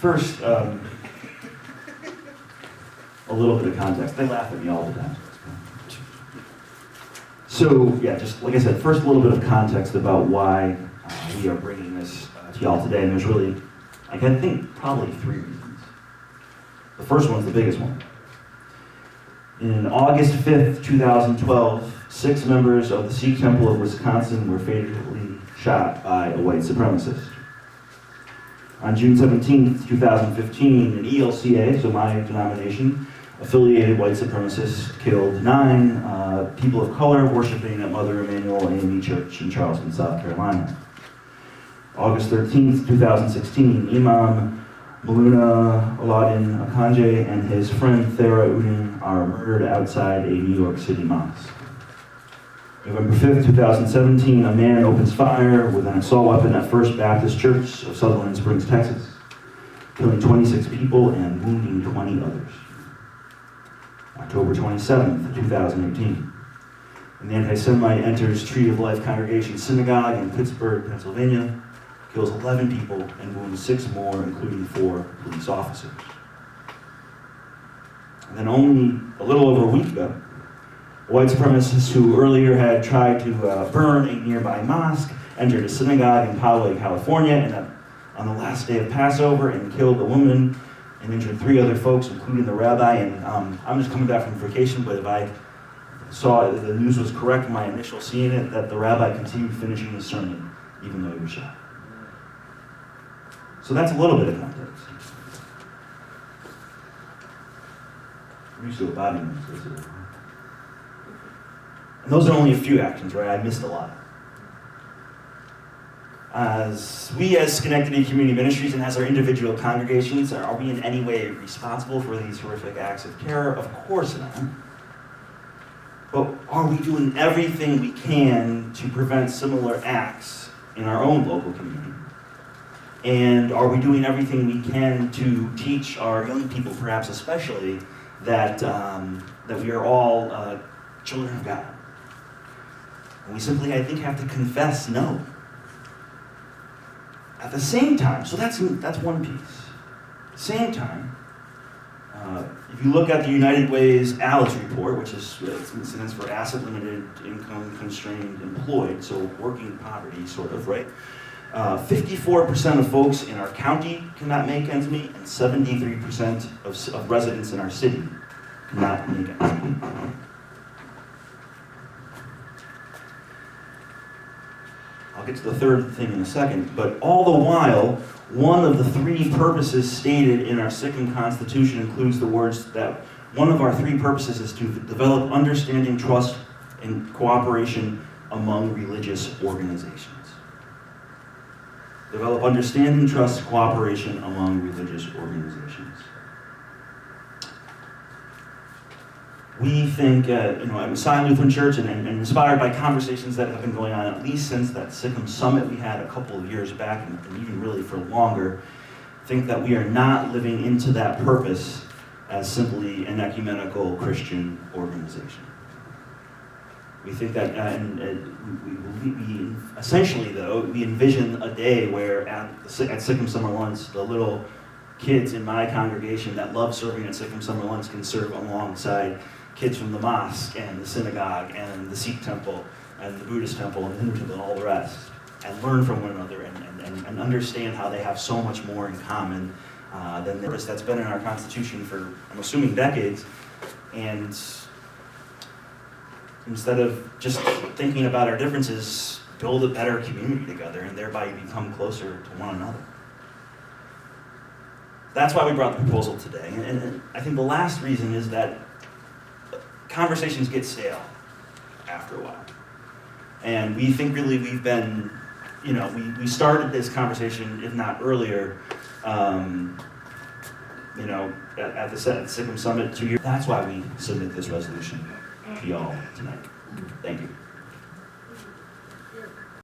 First, a little bit of context. They laugh at me all the time. So, yeah, just like I said, first a little bit of context about why we are bringing this to y'all today. And there's really, I think, probably three reasons. The first one's the biggest one. In August 5th, 2012, 6 members of the Sikh Temple of Wisconsin were fatally shot by a white supremacist. On June 17th, 2015, an ELCA, so my denomination, affiliated white supremacists killed 9 people of color worshiping at Mother Emanuel AME Church in Charleston, South Carolina. August 13th, 2016, Imam Maluna Aladin Akanje and his friend Thera Udin are murdered outside a New York City mosque. November 5th, 2017, a man opens fire with an assault weapon at First Baptist Church of Sutherland Springs, Texas, killing 26 people and wounding 20 others. October 27th, 2018, an anti-Semite enters Tree of Life Congregation Synagogue in Pittsburgh, Pennsylvania, kills 11 people and wounds 6 more, including 4 police officers. And then only a little over a week ago, white supremacists who earlier had tried to burn a nearby mosque entered a synagogue in Poway, California, and on the last day of Passover and killed a woman and injured 3 other folks, including the rabbi. And I'm just coming back from vacation, but if I saw the news was correct in my initial seeing it, that the rabbi continued finishing his sermon, even though he was shot. So that's a little bit of context. I'm used to a body news. And those are only a few actions, right? I missed a lot. We as Schenectady Community Ministries and as our individual congregations, are we in any way responsible for these horrific acts of terror? Of course not. But are we doing everything we can to prevent similar acts in our own local community? And are we doing everything we can to teach our young people, perhaps especially, that we are all children of God? And we simply, I think, have to confess no. At the same time, so that's one piece. Same time, if you look at the United Way's ALICE report, which is stands for Asset Limited Income Constrained Employed, so working poverty, sort of, right? 54% of folks in our county cannot make ends meet, and 73% of residents in our city cannot make ends meet. I'll get to the third thing in a second, but all the while, one of the 3 purposes stated in our SiCM Constitution includes the words that one of our 3 purposes is to develop understanding, trust, and cooperation among religious organizations. Develop understanding, trust, cooperation among religious organizations. We think, at Messiah Lutheran Church, and inspired by conversations that have been going on at least since that SiCM summit we had a couple of years back, and even really for longer, think that we are not living into that purpose as simply an ecumenical Christian organization. We think that, we essentially, though, we envision a day where at SiCM Summer Lunch, the little kids in my congregation that love serving at SiCM Summer Lunch can serve alongside kids from the mosque and the synagogue and the Sikh temple and the Buddhist temple and the Hindu temple and all the rest, and learn from one another and understand how they have so much more in common than the purpose that's been in our Constitution for, I'm assuming, decades. And instead of just thinking about our differences, build a better community together and thereby become closer to one another. That's why we brought the proposal today. And I think the last reason is that conversations get stale after a while. And we think really we've been, we started this conversation, if not earlier, at the SiCM Summit 2 years. That's why we submit this resolution to y'all tonight. Thank you.